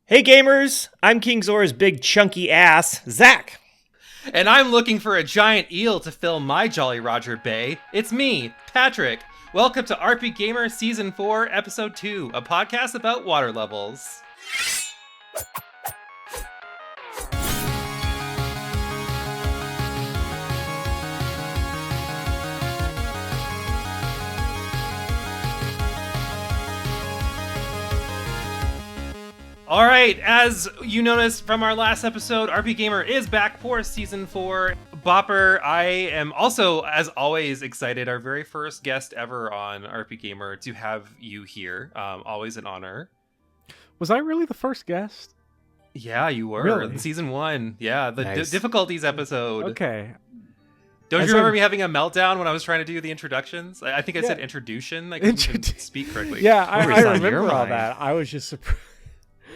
Hey gamers, I'm King Zora's big chunky ass, Zach. And I'm looking for a giant eel to fill my Jolly Roger Bay. It's me, Patrick. Welcome to RPGaymer Season 4, Episode 2, a podcast about water levels. All right, as you noticed from our last episode, RPGaymer is back for Season 4. Bopper, I am also, as always, excited. Our very first guest ever on RPGaymer to have you here. Always an honor. Was I really the first guest? Yeah, you were. Really? In Season 1. Yeah, the Nice. difficulties episode. Okay. Don't As you remember in- me having a meltdown when I was trying to do the introductions? I think I said Yeah. introduction. I couldn't even speak correctly. Yeah, What was I on your remember all mind? that. I was just surprised.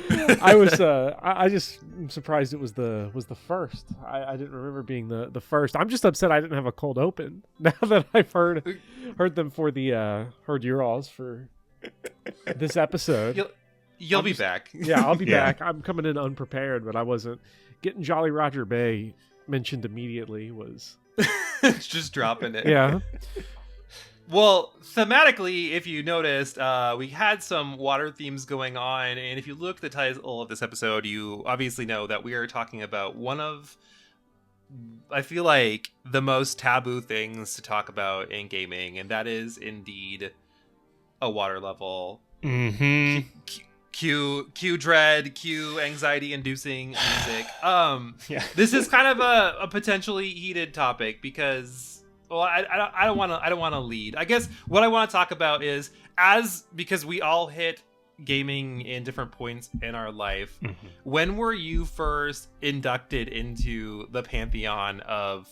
I just am surprised it was the first. I didn't remember being the first. I'm just upset I didn't have a cold open. Now that I've heard them for the heard your alls for this episode. You'll be back. Yeah, I'll be Yeah. back. I'm coming in unprepared, but I wasn't getting Jolly Roger Bay mentioned immediately was Just dropping it. yeah. Well, thematically, if you noticed, we had some water themes going on, and if you look at the title of this episode, you obviously know that we are talking about one of, I feel like, the most taboo things to talk about in gaming, and that is indeed a water level. Mm-hmm. Cue dread, cue anxiety-inducing music. Yeah. This is kind of a potentially heated topic because, well, I don't want to lead. I guess what I want to talk about is because we all hit gaming in different points in our life. Mm-hmm. When were you first inducted into the pantheon of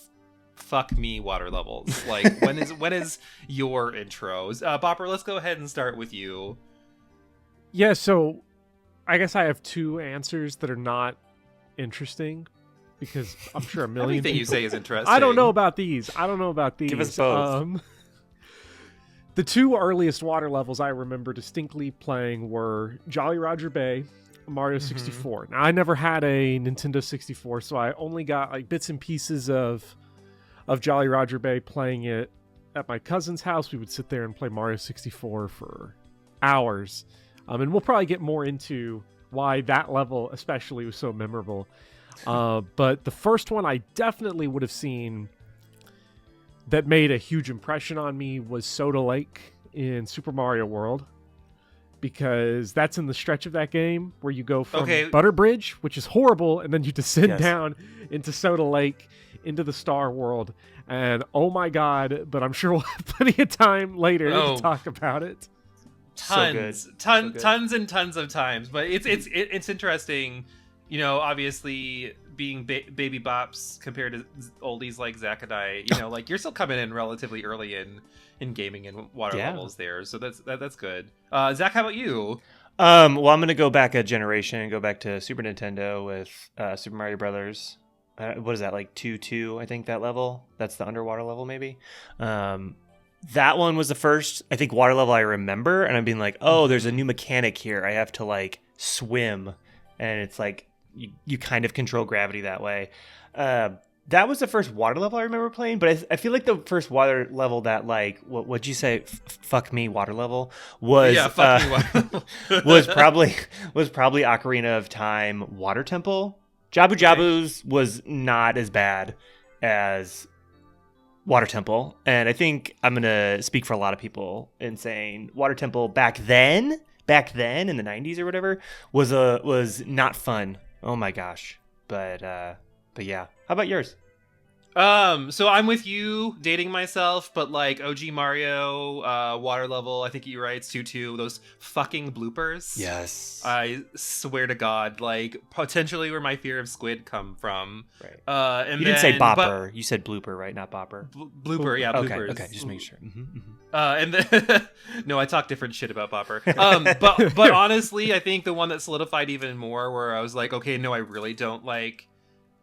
fuck me water levels? Like when is your intros? Bopper, let's go ahead and start with you. Yeah, so I guess I have two answers that are not interesting because I'm sure a million Everything you people- say is interesting. I don't know about these. Give us both. The two earliest water levels I remember distinctly playing were Jolly Roger Bay, Mario 64. Now, I never had a Nintendo 64, so I only got like bits and pieces of Jolly Roger Bay playing it at my cousin's house. We would sit there and play Mario 64 for hours. And we'll probably get more into why that level especially was so memorable. But the first one I definitely would have seen that made a huge impression on me was Soda Lake in Super Mario World, because that's in the stretch of that game where you go from Butter Bridge, which is horrible, and then you descend Yes. down into Soda Lake, into the Star World, and oh my god, but I'm sure we'll have plenty of time later Oh. to talk about it. Tons and tons of times, but it's interesting, you know, obviously being baby bops compared to oldies like Zach and I, you know, like you're still coming in relatively early in gaming and water Yeah. levels there, so that's good. Zach, how about you? Well, I'm gonna go back a generation and go back to Super Nintendo with Super Mario Brothers. What is that, like 2-2? I think that level. That's the underwater level, maybe. That one was the first, I think, water level I remember, and I'm being like, oh, there's a new mechanic here. I have to like swim, and it's like you kind of control gravity that way. That was the first water level I remember playing, but I feel like the first water level that, like, what'd you say? Fuck me water level was Fuck me, water. was probably Ocarina of Time Water Temple. Jabu Jabu's was not as bad as Water Temple, and I think I'm gonna speak for a lot of people in saying Water Temple back then in the 90s or whatever was not fun. Oh my gosh. But yeah. How about yours? So I'm with you, dating myself, but like OG Mario, water level, I think you're right, it's 2-2, those fucking bloopers. Yes. I swear to God, like potentially where my fear of squid come from. Right. And You didn't say then- Bopper. You said blooper, right? Not Bopper. Blooper, yeah, bloopers. Okay. Just make sure. And then, no, I talk different shit about Bopper. But honestly, I think the one that solidified even more, where I was like, okay, no, I really don't like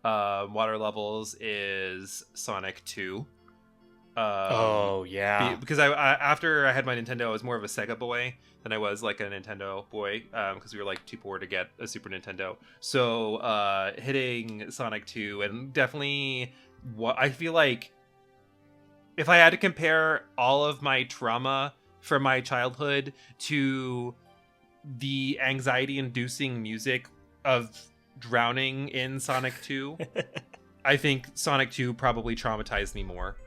water levels, is Sonic 2. Oh yeah. Because I after I had my Nintendo, I was more of a Sega boy than I was like a Nintendo boy, because we were like too poor to get a Super Nintendo. So hitting Sonic 2, and definitely what I feel like, if I had to compare all of my trauma from my childhood to the anxiety-inducing music of drowning in Sonic 2, I think Sonic 2 probably traumatized me more.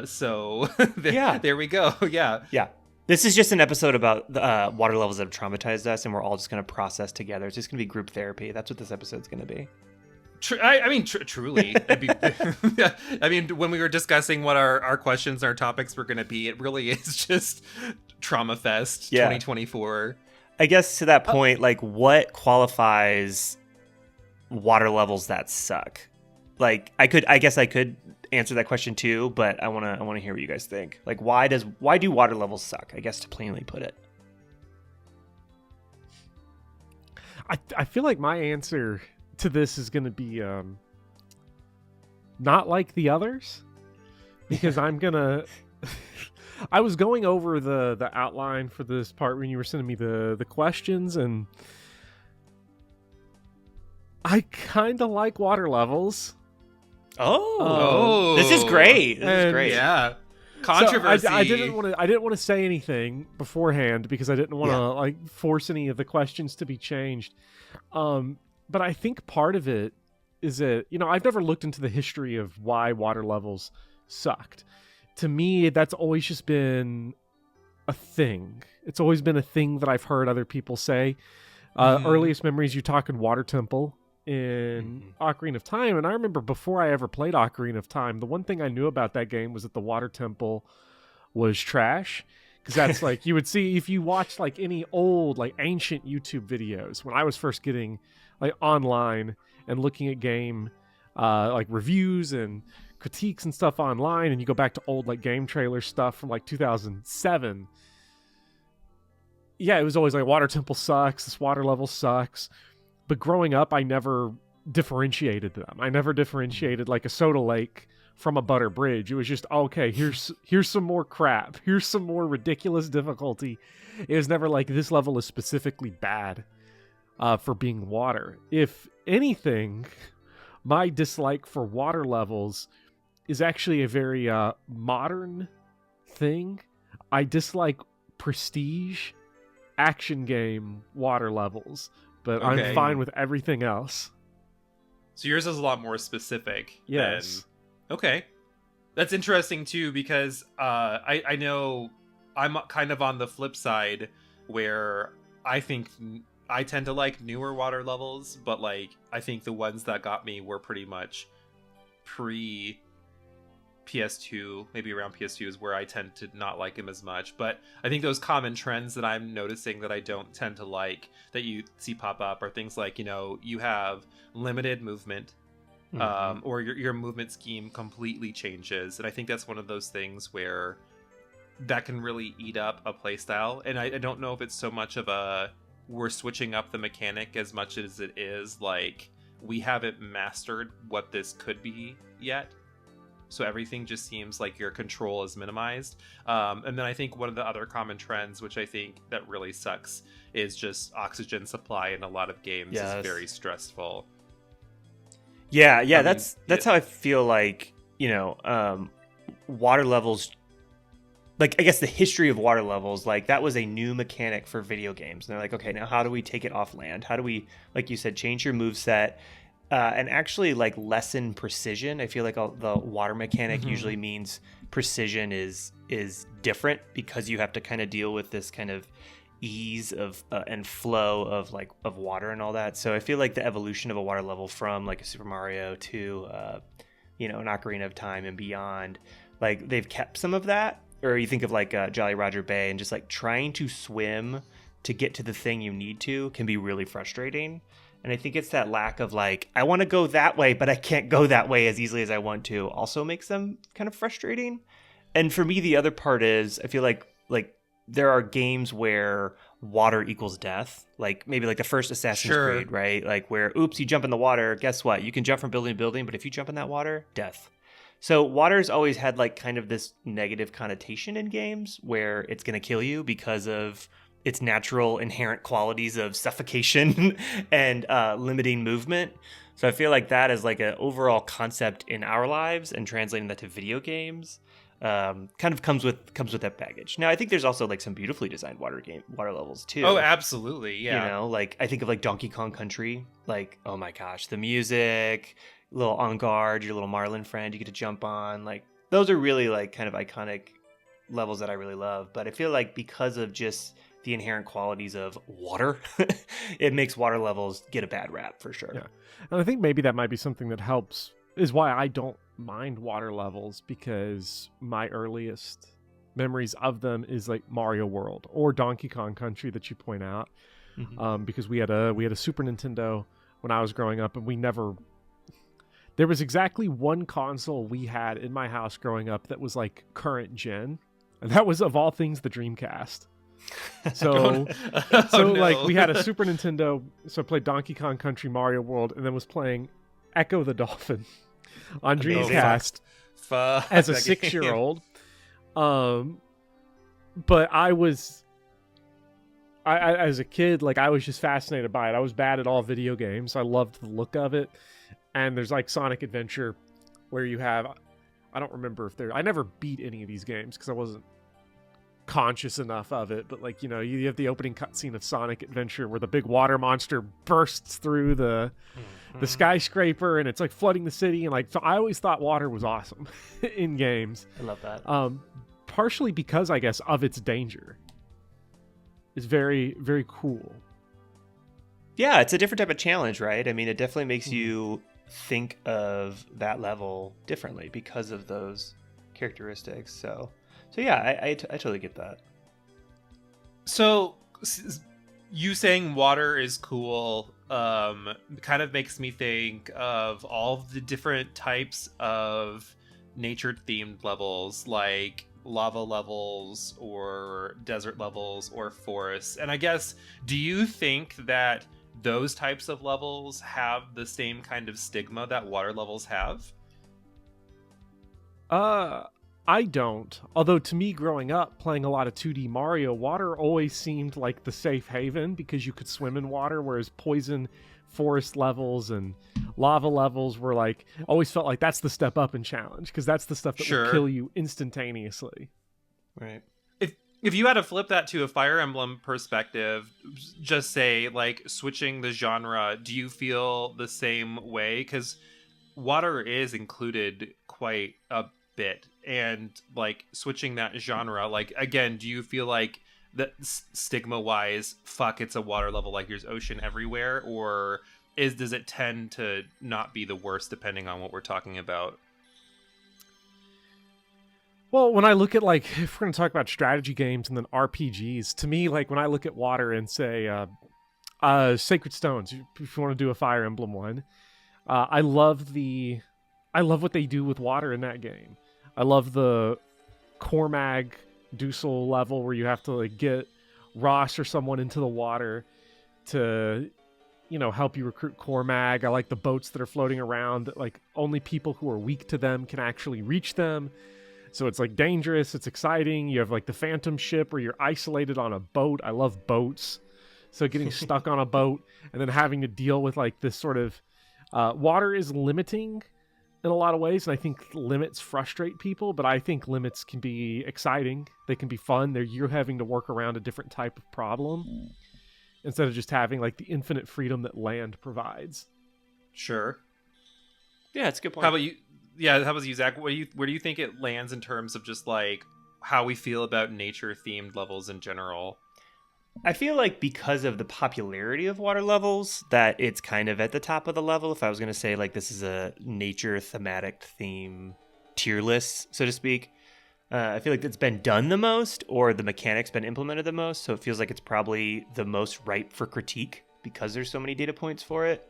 So there we go. Yeah. This is just an episode about water levels that have traumatized us, and we're all just going to process together. It's just going to be group therapy. That's what this episode's going to be. Truly. I mean, when we were discussing what our questions, our topics were going to be, it really is just Trauma Fest 2024. I guess to that point, like, what qualifies water levels that suck? Like, I guess I could answer that question too, but I want to hear what you guys think. Like, why do water levels suck? I guess, to plainly put it. I feel like my answer to this is going to be not like the others, because I'm gonna. I was going over the outline for this part when you were sending me the questions, and I kind of like water levels. This is great. This is great. Yeah. Controversy. So I didn't want to say anything beforehand because I didn't want to like force any of the questions to be changed. But I think part of it is that, I've never looked into the history of why water levels sucked. To me, that's always just been a thing. It's always been a thing that I've heard other people say. Earliest memories, you talking Water Temple in Ocarina of Time, and I remember before I ever played Ocarina of Time, the one thing I knew about that game was that the Water Temple was trash, because that's like you would see if you watch like any old like ancient YouTube videos when I was first getting like online and looking at game like reviews and critiques and stuff online, and you go back to old like game trailer stuff from like 2007. Yeah, it was always like Water Temple sucks, this water level sucks. But growing up, I never differentiated them. I never differentiated like a soda lake from a butter bridge. It was just, okay, here's some more crap. Here's some more ridiculous difficulty. It was never like this level is specifically bad for being water. If anything, my dislike for water levels is actually a very modern thing. I dislike prestige action game water levels. But I'm fine with everything else. So yours is a lot more specific. Yes. Okay. That's interesting too, because I know I'm kind of on the flip side where I think I tend to like newer water levels, but like I think the ones that got me were pretty much pre PS2, maybe around PS2 is where I tend to not like him as much. But I think those common trends that I'm noticing that I don't tend to like, that you see pop up, are things like, you have limited movement, or your movement scheme completely changes. And I think that's one of those things where that can really eat up a playstyle. And I don't know if it's so much of a we're switching up the mechanic as much as it is like we haven't mastered what this could be yet. So everything just seems like your control is minimized. And then I think one of the other common trends, which I think that really sucks, is just oxygen supply in a lot of games is very stressful. Yeah, that's how I feel like, water levels, like, I guess the history of water levels, like, that was a new mechanic for video games. And they're like, okay, now how do we take it off land? How do we, like you said, change your moveset? And actually, like, lessen precision. I feel like the water mechanic usually means precision is different, because you have to kind of deal with this kind of ease of and flow of water and all that. So I feel like the evolution of a water level from like a Super Mario to an Ocarina of Time and beyond, like, they've kept some of that. Or you think of like Jolly Roger Bay, and just like trying to swim to get to the thing you need to can be really frustrating. And I think it's that lack of like, I want to go that way, but I can't go that way as easily as I want to, also makes them kind of frustrating. And for me, the other part is I feel like there are games where water equals death. Like maybe like the first Assassin's Creed, right? Like where, oops, you jump in the water. Guess what? You can jump from building to building, but if you jump in that water, death. So water's always had like kind of this negative connotation in games where it's going to kill you because of its natural inherent qualities of suffocation and limiting movement. So I feel like that is like an overall concept in our lives, and translating that to video games kind of comes with that baggage. Now I think there's also like some beautifully designed water levels too. Oh, absolutely, yeah. You know, like I think of like Donkey Kong Country. Like, oh my gosh, the music, little on guard, your little Marlin friend you get to jump on. Like those are really like kind of iconic levels that I really love. But I feel like because of just the inherent qualities of water, it makes water levels get a bad rap for sure. Yeah. And I think maybe that might be something that helps, is why I don't mind water levels, because my earliest memories of them is like Mario World or Donkey Kong Country that you point out. Because we had a Super Nintendo when I was growing up, and there was exactly one console we had in my house growing up that was like current gen, and that was, of all things, the Dreamcast. So, like we had a Super Nintendo, so I played Donkey Kong Country, Mario World, and then was playing Echo the Dolphin on Dreamcast as a 6-year-old. But I as a kid, like I was just fascinated by it. I was bad at all video games. I loved the look of it. And there's like Sonic Adventure, where you have, I don't remember I never beat any of these games because I wasn't conscious enough of it, but like, you know, you have the opening cutscene of Sonic Adventure where the big water monster bursts through the skyscraper and it's like flooding the city, and like, so I always thought water was awesome in games. I love that. Partially because I guess of its danger. It's very, very cool. Yeah, it's a different type of challenge, right? I mean, it definitely makes you think of that level differently because of those characteristics. So yeah, I totally get that. So you saying water is cool kind of makes me think of all the different types of nature-themed levels, like lava levels or desert levels or forests. And I guess, do you think that those types of levels have the same kind of stigma that water levels have? I don't. Although to me, growing up, playing a lot of 2D Mario, water always seemed like the safe haven because you could swim in water, whereas poison forest levels and lava levels were like, always felt like that's the step up in challenge, because that's the stuff that will kill you instantaneously. Right. If you had to flip that to a Fire Emblem perspective, just say, like, switching the genre, do you feel the same way? Because water is included quite a bit, and like switching that genre, like, again, do you feel like that stigma wise, fuck, it's a water level, like there's ocean everywhere, or does it tend to not be the worst depending on what we're talking about? Well, when I look at, like, if we're going to talk about strategy games and then RPGs, to me, like, when I look at water and say Sacred Stones, if you want to do a Fire Emblem one, I love what they do with water in that game. I love the Cormag Dusel level where you have to, like, get Ross or someone into the water to, you know, help you recruit Cormag. I like the boats that are floating around that, like, only people who are weak to them can actually reach them. So it's like dangerous, it's exciting. You have like the Phantom ship where you're isolated on a boat. I love boats. So getting stuck on a boat and then having to deal with like this sort of water is limiting in a lot of ways. And I think limits frustrate people, but I think limits can be exciting. They can be fun. You're having to work around a different type of problem instead of just having like the infinite freedom that land provides. Sure. Yeah, it's a good point. How about you? Yeah, how about you, Zach? Where do you think it lands in terms of just like how we feel about nature-themed levels in general? I feel like because of the popularity of water levels, that it's kind of at the top of the level. If I was going to say like this is a nature thematic theme tier list, so to speak, I feel like it's been done the most, or the mechanics been implemented the most. So it feels like it's probably the most ripe for critique because there's so many data points for it.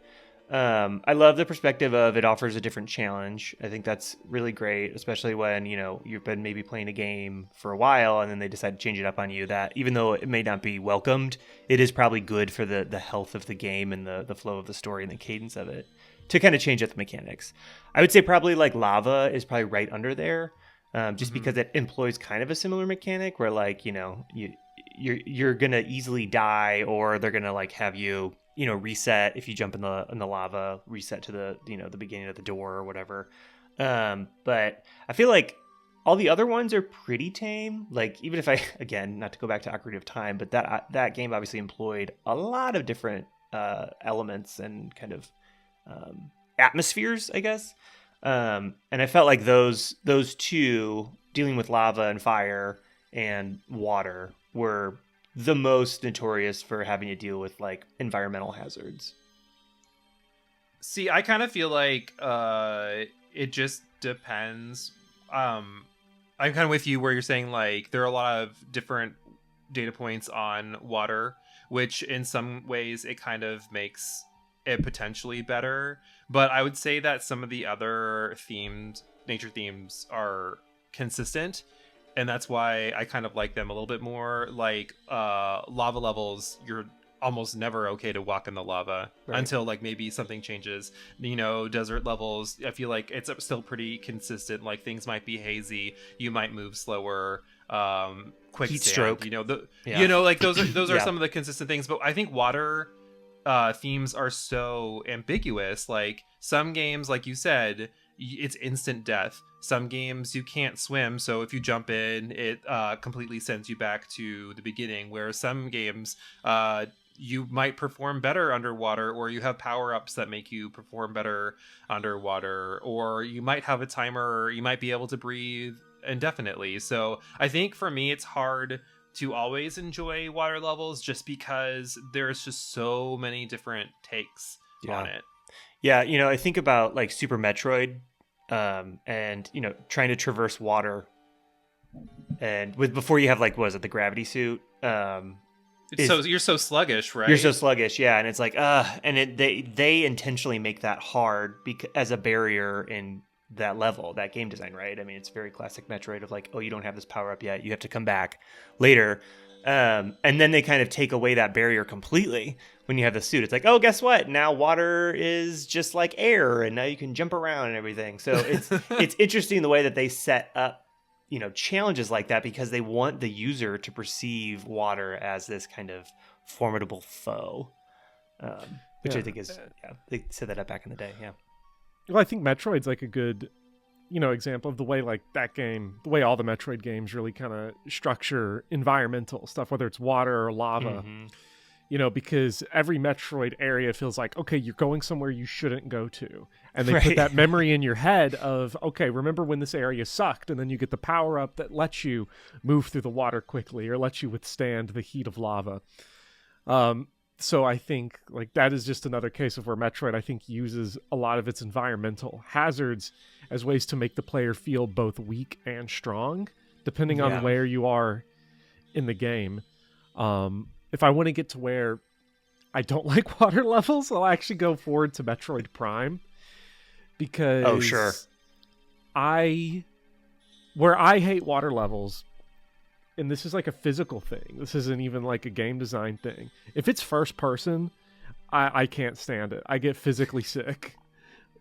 I love the perspective of it offers a different challenge. I think that's really great, especially when, you've been maybe playing a game for a while and then they decide to change it up on you. That even though it may not be welcomed, it is probably good for the health of the game and the flow of the story and the cadence of it to kind of change up the mechanics. I would say probably like lava is probably right under there, just because it employs kind of a similar mechanic where like, you're going to easily die, or they're going to like have you reset if you jump in the lava, reset to the the beginning of the door or whatever. But I feel like all the other ones are pretty tame. Like, even if again, not to go back to Ocarina of Time, but that game obviously employed a lot of different elements and kind of atmospheres, I guess. And I felt like those two, dealing with lava and fire and water, were the most notorious for having to deal with like environmental hazards. See, I kind of feel like it just depends. I'm kind of with you where you're saying like there are a lot of different data points on water, which in some ways it kind of makes it potentially better. But I would say that some of the other nature themes are consistent. And that's why I kind of like them a little bit more. Like lava levels, you're almost never okay to walk in the lava until like maybe something changes. Desert levels, I feel like it's still pretty consistent. Like things might be hazy, you might move slower. Quick heat stroke. stroke. Like those are some of the consistent things. But I think water themes are so ambiguous. Like some games, like you said, it's instant death. Some games you can't swim, so if you jump in, it completely sends you back to the beginning. Where some games, you might perform better underwater, or you have power-ups that make you perform better underwater, or you might have a timer, or you might be able to breathe indefinitely. So I think for me, it's hard to always enjoy water levels just because there's just so many different takes on it. Yeah, I think about like Super Metroid, and trying to traverse water, and before you have like, what is it, the gravity suit? You're so sluggish, right? You're so sluggish, yeah, and it's like, and they intentionally make that hard as a barrier in that level, that game design, right? I mean, it's very classic Metroid of like, oh, you don't have this power up yet, you have to come back later. And then they kind of take away that barrier completely when you have the suit. It's like, oh, guess what? Now water is just like air, and now you can jump around and everything. So it's interesting the way that they set up, challenges like that, because they want the user to perceive water as this kind of formidable foe, which I think is, they set that up back in the day. Yeah. Well, I think Metroid's like a good example of the way like that game, the way all the Metroid games really kind of structure environmental stuff, whether it's water or lava, because every Metroid area feels like, okay, you're going somewhere you shouldn't go to. And they put that memory in your head of, okay, remember when this area sucked? And then you get the power up that lets you move through the water quickly or lets you withstand the heat of lava. So I think like that is just another case of where Metroid, I think, uses a lot of its environmental hazards as ways to make the player feel both weak and strong, depending on where you are in the game. If I want to get to where I don't like water levels, I'll actually go forward to Metroid Prime, because where I hate water levels, and this is like a physical thing, this isn't even like a game design thing. If it's first person, I can't stand it. I get physically sick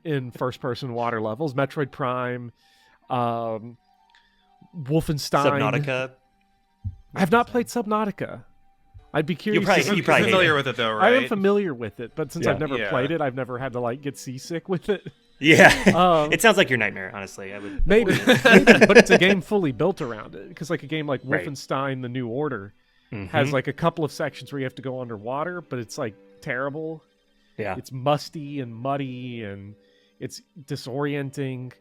in first person water levels. Metroid Prime, Wolfenstein. Subnautica. I have not played Subnautica. I'd be curious. You're familiar with it though, right? I am familiar with it, but since I've never played it, I've never had to like get seasick with it. Yeah, it sounds like your nightmare. Honestly, I would maybe, but it's a game fully built around it, because like a game like Wolfenstein: The New Order has like a couple of sections where you have to go underwater, but it's like terrible. Yeah, it's musty and muddy and it's disorienting.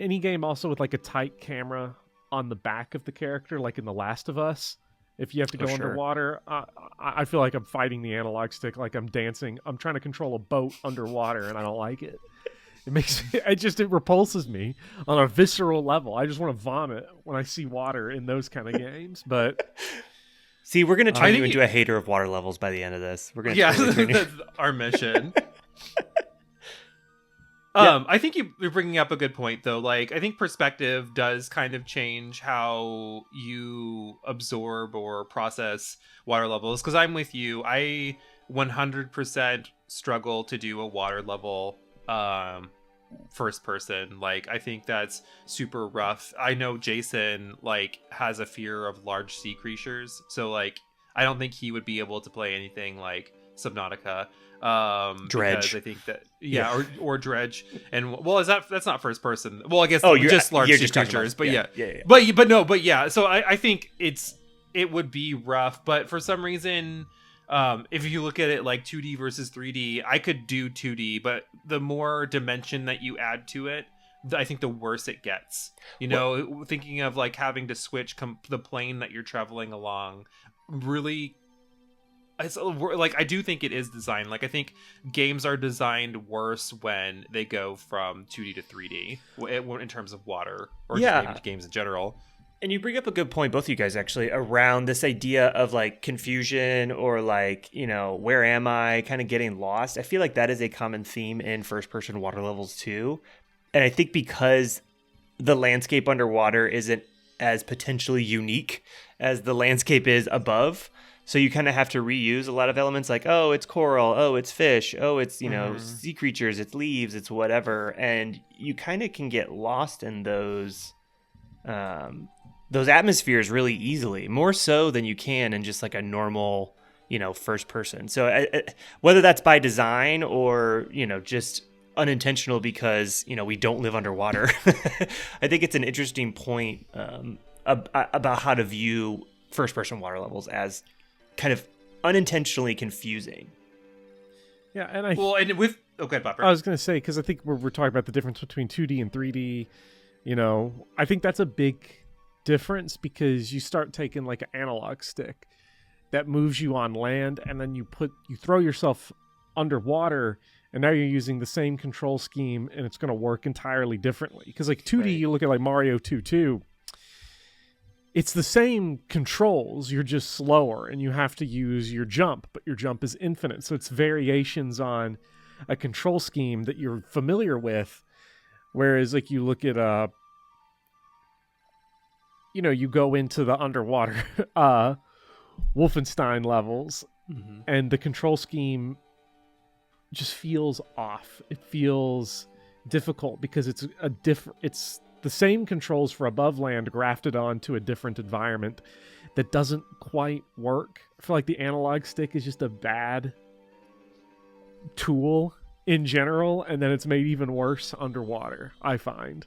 Any game also with like a tight camera on the back of the character, like in The Last of Us. If you have to go underwater, I feel like I'm fighting the analog stick, like I'm dancing. I'm trying to control a boat underwater, and I don't like it. It repulses me on a visceral level. I just want to vomit when I see water in those kind of games. But see, we're gonna turn you into a hater of water levels by the end of this. We're gonna that's our mission. I think you're bringing up a good point, though. Like, I think perspective does kind of change how you absorb or process water levels. Because I'm with you. I 100% struggle to do a water level first person. Like, I think that's super rough. I know Jason, like, has a fear of large sea creatures. So, like, I don't think he would be able to play anything like Subnautica. Dredge. Because I think that or Dredge, and well, that's not first person. Well, I guess you're just large sea just talking creatures, about, but but yeah. So I think it would be rough, but for some reason, if you look at it like 2D versus 3D, I could do 2D, but the more dimension that you add to it, I think the worse it gets. You know, thinking of like having to switch the plane that you're traveling along, really. It's like, I do think it is designed. Like, I think games are designed worse when they go from 2D to 3D in terms of water, or just maybe games in general. And you bring up a good point, both of you guys, actually, around this idea of like confusion or like, you know, where am I, kind of getting lost. I feel like that is a common theme in first person water levels too. And I think because the landscape underwater isn't as potentially unique as the landscape is above, so you kind of have to reuse a lot of elements, like, oh, it's coral, oh, it's fish, oh, it's, you know, sea creatures, it's leaves, it's whatever. And you kind of can get lost in those atmospheres really easily, more so than you can in just like a normal, you know, first person. So whether that's by design or, you know, just unintentional because, you know, we don't live underwater, I think it's an interesting point about how to view first person water levels as kind of unintentionally confusing. Yeah, and okay, Bopper. I was going to say, because I think we're talking about the difference between 2D and 3D. You know, I think that's a big difference, because you start taking like an analog stick that moves you on land, and then you throw yourself underwater, and now you're using the same control scheme, and it's going to work entirely differently. Because like 2D, you look at like Mario 2, it's the same controls, you're just slower, and you have to use your jump, but your jump is infinite. So it's variations on a control scheme that you're familiar with. Whereas like you look at you know, you go into the underwater Wolfenstein levels, and the control scheme just feels off. It feels difficult because it's the same controls for above land grafted onto a different environment that doesn't quite work. I feel like the analog stick is just a bad tool in general, and then it's made even worse underwater, I find.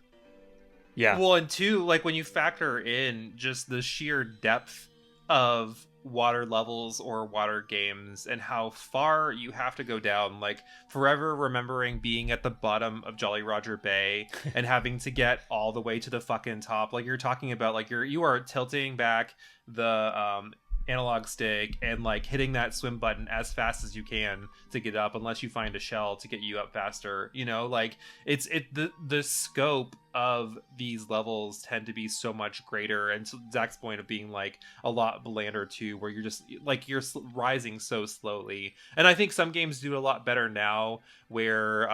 Yeah. Well, and two, like when you factor in just the sheer depth of water levels or water games and how far you have to go down, like forever remembering being at the bottom of Jolly Roger Bay and having to get all the way to the fucking top. Like you're talking about, like you are tilting back the analog stick and like hitting that swim button as fast as you can to get up, unless you find a shell to get you up faster. You know, like the scope of these levels tend to be so much greater, and to Zach's point of being like a lot blander too, where you're just like you're rising so slowly. And I think some games do a lot better now, where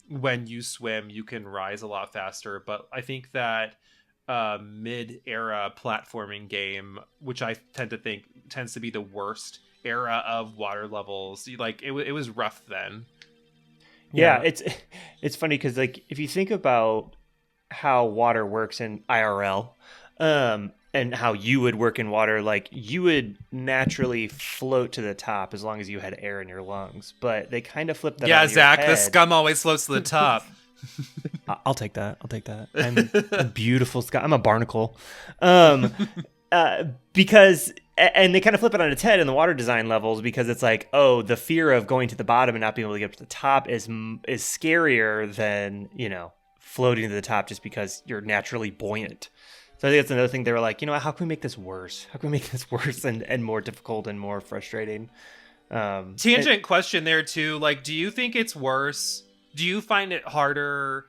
when you swim you can rise a lot faster. But I think that mid-era platforming game, which I tend to think tends to be the worst era of water levels, like it was rough then. Yeah, it's funny because like if you think about how water works in IRL, and how you would work in water, like you would naturally float to the top as long as you had air in your lungs. But they kind of flip that. Yeah, on Zach, your the head. scum always floats to the top. I'll take that. I'm a beautiful Scott. I'm a barnacle. Because, and they kind of flip it on its head in the water design levels, because it's like, oh, the fear of going to the bottom and not being able to get up to the top is scarier than, you know, floating to the top just because you're naturally buoyant. So I think that's another thing. They were like, you know, how can we make this worse? How can we make this worse and more difficult and more frustrating? Tangent question there too. Like, do you think it's worse? Do you find it harder,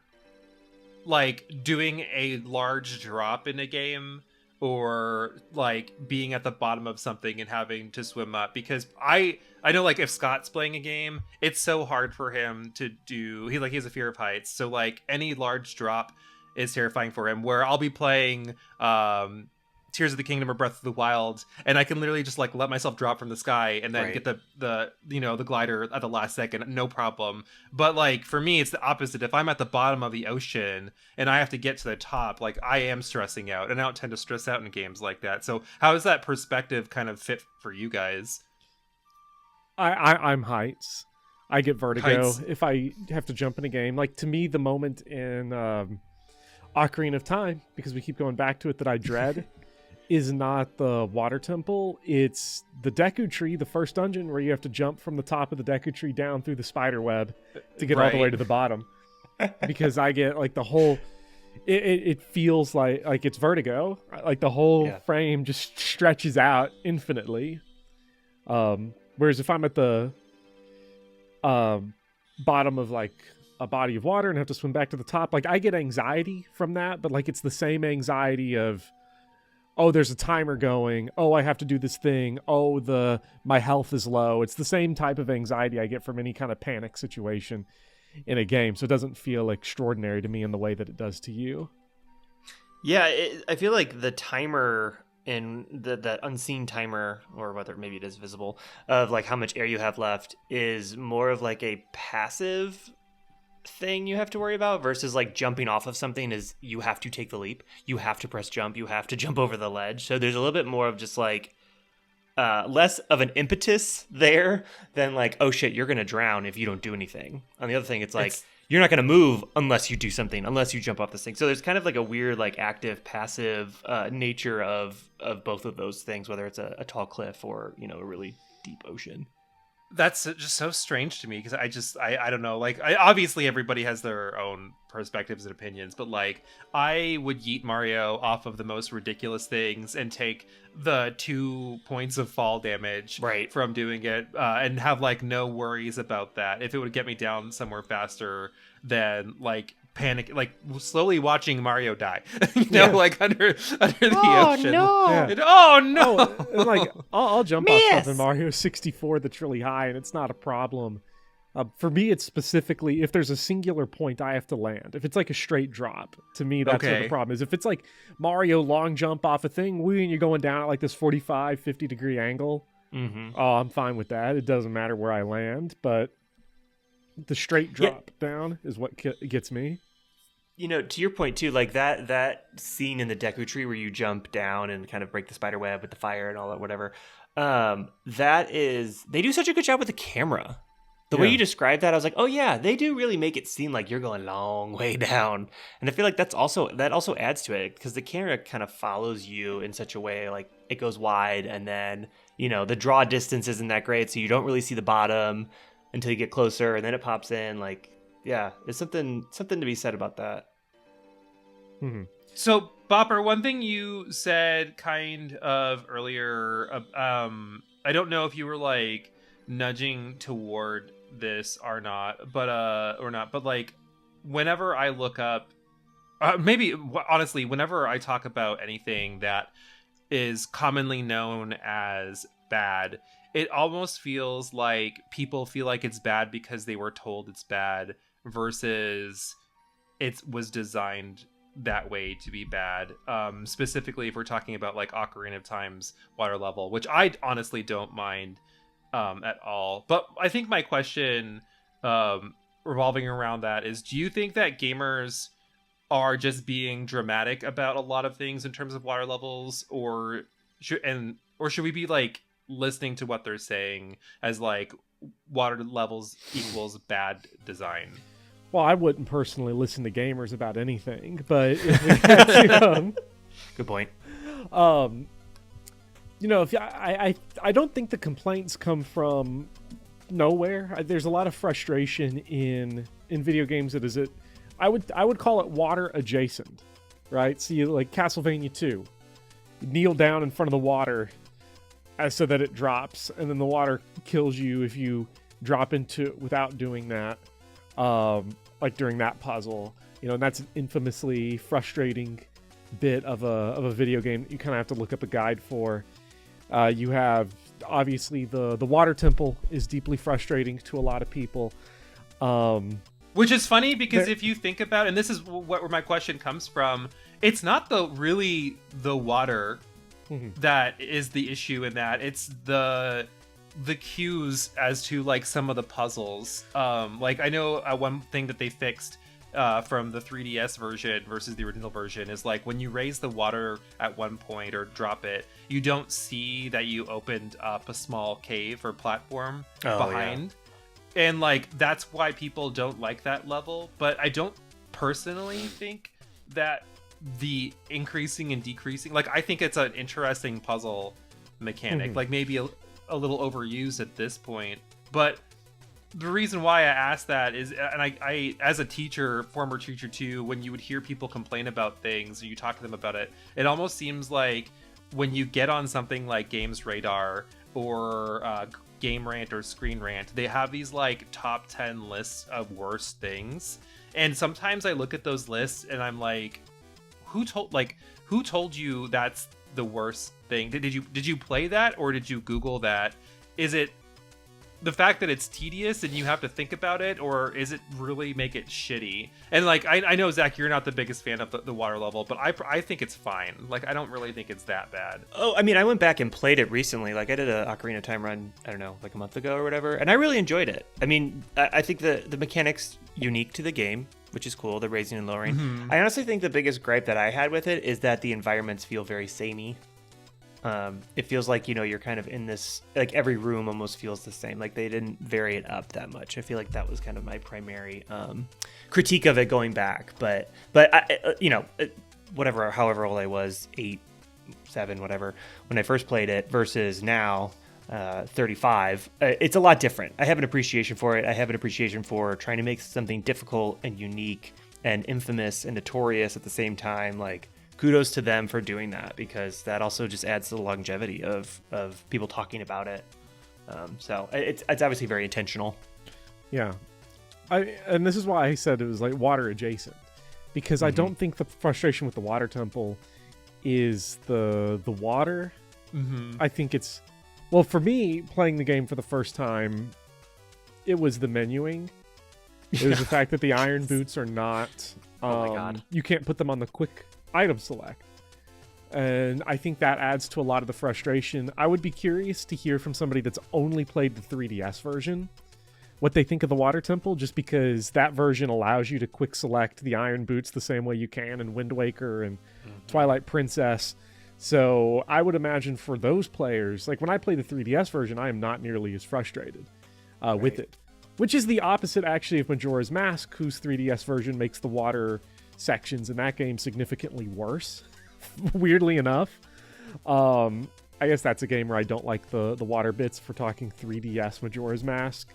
like, doing a large drop in a game or like being at the bottom of something and having to swim up, because I know like if Scott's playing a game, it's so hard for him to do, he has a fear of heights, so like any large drop is terrifying for him, where I'll be playing Tears of the Kingdom or Breath of the Wild, and I can literally just like let myself drop from the sky and then get the glider at the last second, no problem. But like for me, it's the opposite. If I'm at the bottom of the ocean and I have to get to the top, like I am stressing out, and I don't tend to stress out in games like that. So how does that perspective kind of fit for you guys? I'm heights. I get vertigo Heights. if I have to jump in a game. Like to me, the moment in Ocarina of Time, because we keep going back to it, that I dread is not the water temple, it's the Deku Tree, the first dungeon where you have to jump from the top of the Deku Tree down through the spider web to get all the way to the bottom. Because I get like the whole it feels like it's vertigo, like the whole frame just stretches out infinitely. Whereas if I'm at the bottom of like a body of water and have to swim back to the top, like I get anxiety from that, but like it's the same anxiety of, oh, there's a timer going, oh, I have to do this thing, oh, my health is low. It's the same type of anxiety I get from any kind of panic situation in a game, so it doesn't feel extraordinary to me in the way that it does to you. Yeah, I feel like the timer in that unseen timer, or whether maybe it is visible, of like how much air you have left is more of like a passive thing you have to worry about, versus like jumping off of something is you have to take the leap, you have to press jump, you have to jump over the ledge. So there's a little bit more of just like less of an impetus there than like, oh shit, you're gonna drown if you don't do anything. On the other thing, it's like you're not gonna move unless you do something, unless you jump off this thing. So there's kind of like a weird like active passive nature of both of those things, whether it's a tall cliff or a really deep ocean. That's just so strange to me, because I don't know, like obviously everybody has their own perspectives and opinions, but like I would yeet Mario off of the most ridiculous things and take the 2 points of fall damage from doing it, and have like no worries about that if it would get me down somewhere faster than like panic, like slowly watching Mario die, like under the ocean. No. Yeah. And, oh no! And like I'll jump off stuff in Mario 64 that's really high, and it's not a problem. For me, it's specifically if there's a singular point I have to land. If it's like a straight drop, to me that's what the problem is. If it's like Mario long jump off a thing, and you're going down at like this 45, 50 degree angle, I'm fine with that. It doesn't matter where I land, but the straight drop down is what gets me. To your point too, like that scene in the Deku Tree where you jump down and kind of break the spider web with the fire and all that, whatever. They do such a good job with the camera. The way you described that, I was like, oh yeah, they do really make it seem like you're going a long way down. And I feel like that also adds to it, because the camera kind of follows you in such a way, like it goes wide, and then, the draw distance isn't that great, so you don't really see the bottom until you get closer, and then it pops in. Like, yeah, there's something to be said about that. Mm-hmm. So, Bopper, one thing you said kind of earlier, I don't know if you were like nudging toward this or not, but like whenever I look up, maybe honestly, whenever I talk about anything that is commonly known as bad, it almost feels like people feel like it's bad because they were told it's bad, versus it was designed that way to be bad. Specifically, if we're talking about like Ocarina of Time's water level, which I honestly don't mind at all. But I think my question revolving around that is, do you think that gamers are just being dramatic about a lot of things in terms of water levels, or should we be like listening to what they're saying as like water levels equals bad design? Well, I wouldn't personally listen to gamers about anything, but if we had to, good point. If I don't think the complaints come from nowhere. There's a lot of frustration in video games that is it. I would call it water adjacent, right? So you like Castlevania 2, you kneel down in front of the water so that it drops, and then the water kills you if you drop into it without doing that. Like during that puzzle, and that's an infamously frustrating bit of a video game that you kind of have to look up a guide for. You have obviously the water temple is deeply frustrating to a lot of people. Which is funny because if you think about, and this is where my question comes from, it's not really the water that is the issue in that. It's the cues as to like some of the puzzles. Like I know one thing that they fixed from the 3DS version versus the original version is like when you raise the water at one point or drop it, you don't see that you opened up a small cave or platform behind. Yeah. And like that's why people don't like that level. But I don't personally think that the increasing and decreasing, like I think it's an interesting puzzle mechanic, like maybe a little overused at this point. But the reason why I asked that is, and I as a teacher, former teacher too, when you would hear people complain about things and you talk to them about it, it almost seems like when you get on something like Games Radar or Game Rant or Screen Rant, they have these like top 10 lists of worst things, and sometimes I look at those lists and I'm like, who told you that's the worst thing? Did you play that, or did you Google that? Is it the fact that it's tedious and you have to think about it, or is it really make it shitty? And like I know, Zach, you're not the biggest fan of the water level, but I think it's fine. Like I don't really think it's that bad. Oh, I mean, I went back and played it recently. Like I did a Ocarina of Time run, I don't know, like a month ago or whatever, and I really enjoyed it. I mean, I think the mechanics unique to the game, which is cool, the raising and lowering. I honestly think the biggest gripe that I had with it is that the environments feel very samey. It feels like, you know, you're kind of in this, like every room almost feels the same. Like they didn't vary it up that much. I feel like that was kind of my primary critique of it going back. But I, you know, whatever, however old I was, 8, 7, whatever, when I first played it versus now, 35, it's a lot different. I have an appreciation for it. I have an appreciation for trying to make something difficult and unique and infamous and notorious at the same time. Like, kudos to them for doing that, because that also just adds to the longevity of people talking about it. So it's obviously very intentional. Yeah. And this is why I said it was like water adjacent, because I don't think the frustration with the water temple is the water. I think it's, well, for me, playing the game for the first time, it was the menuing. It was the fact that the iron boots are not, oh my God. You can't put them on the quick item select, and I think that adds to a lot of the frustration. I would be curious to hear from somebody that's only played the 3DS version what they think of the water temple, just because that version allows you to quick select the iron boots the same way you can in Wind Waker and Twilight Princess. So I would imagine for those players, like when I play the 3DS version, I am not nearly as frustrated with it, which is the opposite actually of Majora's Mask, whose 3DS version makes the water sections in that game significantly worse. Weirdly enough, I guess that's a game where I don't like the water bits, for talking 3DS Majora's Mask.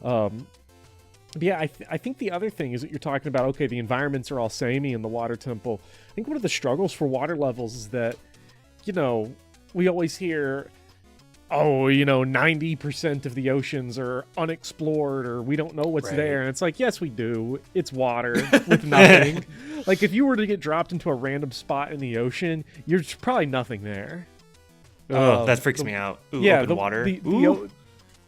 But yeah, I think the other thing is that you're talking about, okay, the environments are all samey in the water temple. I think one of the struggles for water levels is that, you know, we always hear, oh, you know, 90% of the oceans are unexplored, or we don't know what's there. And it's like, yes, we do. It's water with nothing. Like, if you were to get dropped into a random spot in the ocean, there's probably nothing there. Oh, that freaks me out. Ooh, yeah, open water.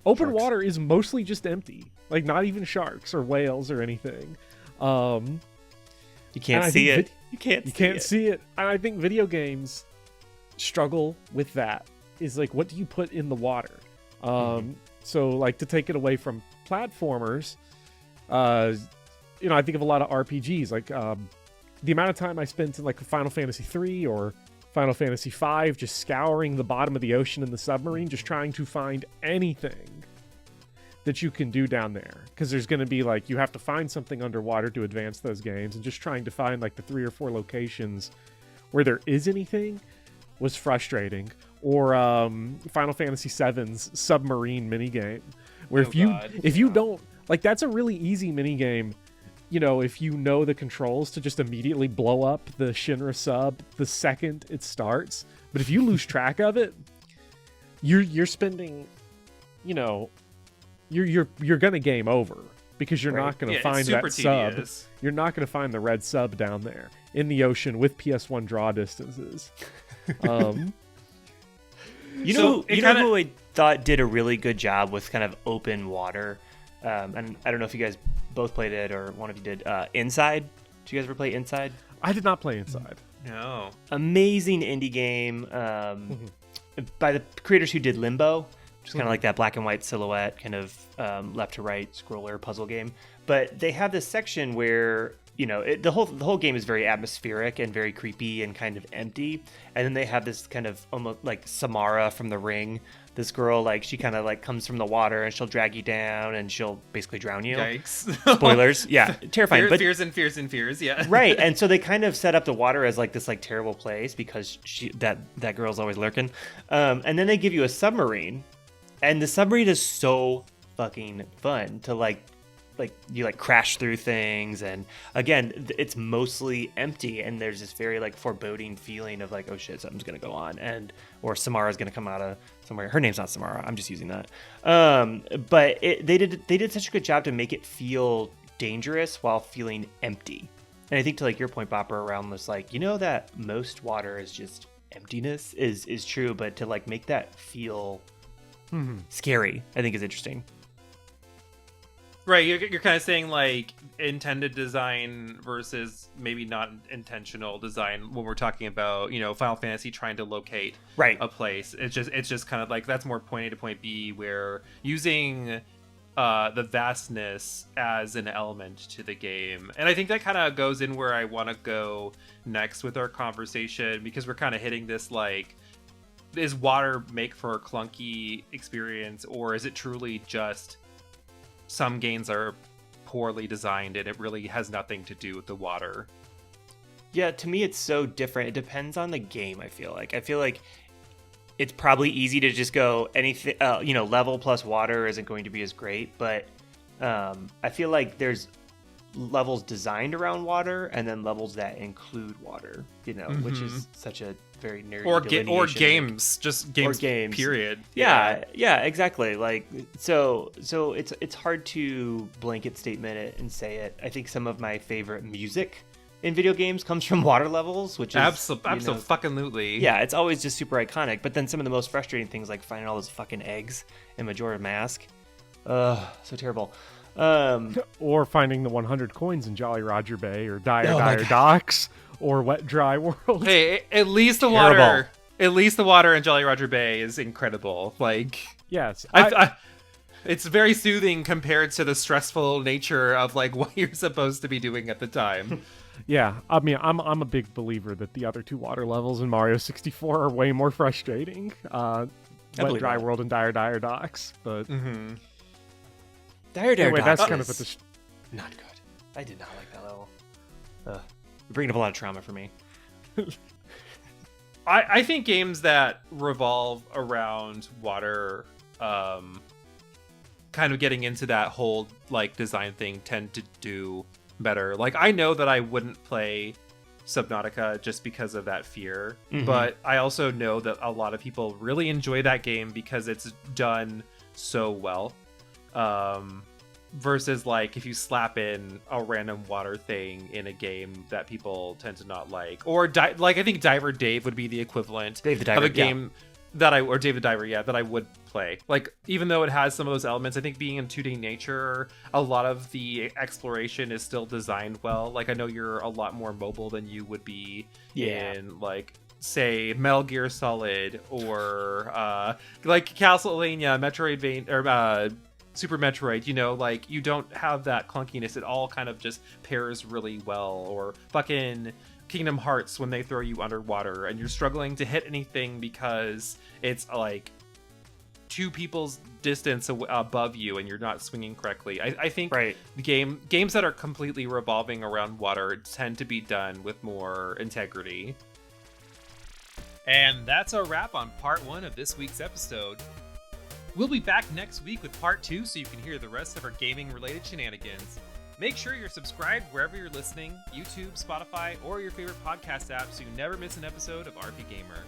Open Sharks. water is mostly just empty. Like, not even sharks or whales or anything. You can't see it. You can't see it. And I think video games struggle with that. Is like, what do you put in the water? So like, to take it away from platformers, you know, I think of a lot of RPGs, like the amount of time I spent in like Final Fantasy 3 or Final Fantasy 5 just scouring the bottom of the ocean in the submarine, just trying to find anything that you can do down there, because there's going to be like, you have to find something underwater to advance those games, and just trying to find like the 3 or 4 locations where there is anything was frustrating. Or Final Fantasy VII's submarine minigame, where if you don't, like, that's a really easy minigame, you know, if you know the controls, to just immediately blow up the Shinra sub the second it starts. But if you lose track of it, you're spending, you know, you're gonna game over because you're not going to Yeah, find it's super that sub. tedious. You're not going to find the red sub down there in the ocean with PS1 draw distances. You know who I thought did a really good job with kind of open water, and I don't know if you guys both played it or one of you did. Inside. Did you guys ever play Inside? I did not play Inside. No. Amazing indie game by the creators who did Limbo, which is kind of like that black and white silhouette kind of left to right scroller puzzle game. But they have this section where the whole game is very atmospheric and very creepy and kind of empty. And then they have this kind of almost like Samara from The Ring. This girl, like, she kind of like comes from the water and she'll drag you down and she'll basically drown you. Yikes. Spoilers. Yeah, terrifying. Fears and fears and fears. Yeah. Right. And so they kind of set up the water as like this like terrible place because that girl's always lurking. And then they give you a submarine, and the submarine is so fucking fun to like you like crash through things, and again it's mostly empty, and there's this very like foreboding feeling of like, oh shit, something's gonna go on, or Samara's gonna come out of somewhere. Her name's not Samara, I'm just using that. But they did such a good job to make it feel dangerous while feeling empty. And I think to like your point, Bopper, around this, like, that most water is just emptiness is true, but to like make that feel scary, I think is interesting. Right, you're kind of saying like intended design versus maybe not intentional design when we're talking about Final Fantasy trying to locate a place. It's just kind of like that's more point A to point B, where using the vastness as an element to the game. And I think that kind of goes in where I want to go next with our conversation, because we're kind of hitting this like, is water make for a clunky experience, or is it truly just some games are poorly designed and it really has nothing to do with the water? Yeah, to me it's so different. It depends on the game. I feel like it's probably easy to just go anything, level plus water isn't going to be as great, but I feel like there's levels designed around water and then levels that include water, which is such a very nerdy or games, just games, period. Yeah, exactly. Like so it's hard to blanket statement it and say it. I think some of my favorite music in video games comes from water levels, which is absolutely. Yeah, it's always just super iconic. But then some of the most frustrating things, like finding all those fucking eggs in Majora's Mask, so terrible. Or finding the 100 coins in Jolly Roger Bay, or Dire Docks, or Wet Dry World. Hey, at least the water in Jolly Roger Bay is incredible. Like, yes, it's very soothing compared to the stressful nature of like what you're supposed to be doing at the time. Yeah, I mean, I'm a big believer that the other two water levels in Mario 64 are way more frustrating. Wet Dry World and Dire Docks, but Dire anyway, Docks that's kind of at the not good. I did not like that level. You're bringing up a lot of trauma for me. I think games that revolve around water, kind of getting into that whole like design thing, tend to do better. Like, I know that I wouldn't play Subnautica just because of that fear, but I also know that a lot of people really enjoy that game because it's done so well. Versus like if you slap in a random water thing in a game that people tend to not like, or like I think Diver Dave would be the equivalent Dave the Diver, of a game that or Dave the Diver, that I would play. Like, even though it has some of those elements, I think being in 2D nature, a lot of the exploration is still designed well. Like, I know you're a lot more mobile than you would be in like, say, Metal Gear Solid or like Castlevania, Metroidvania, or Super Metroid, like, you don't have that clunkiness. It all kind of just pairs really well. Or fucking Kingdom Hearts, when they throw you underwater and you're struggling to hit anything because it's like 2 people's distance above you and you're not swinging correctly. I think games that are completely revolving around water tend to be done with more integrity. And that's a wrap on part 1 of this week's episode. We'll be back next week with part 2 so you can hear the rest of our gaming-related shenanigans. Make sure you're subscribed wherever you're listening, YouTube, Spotify, or your favorite podcast app so you never miss an episode of RPGaymer.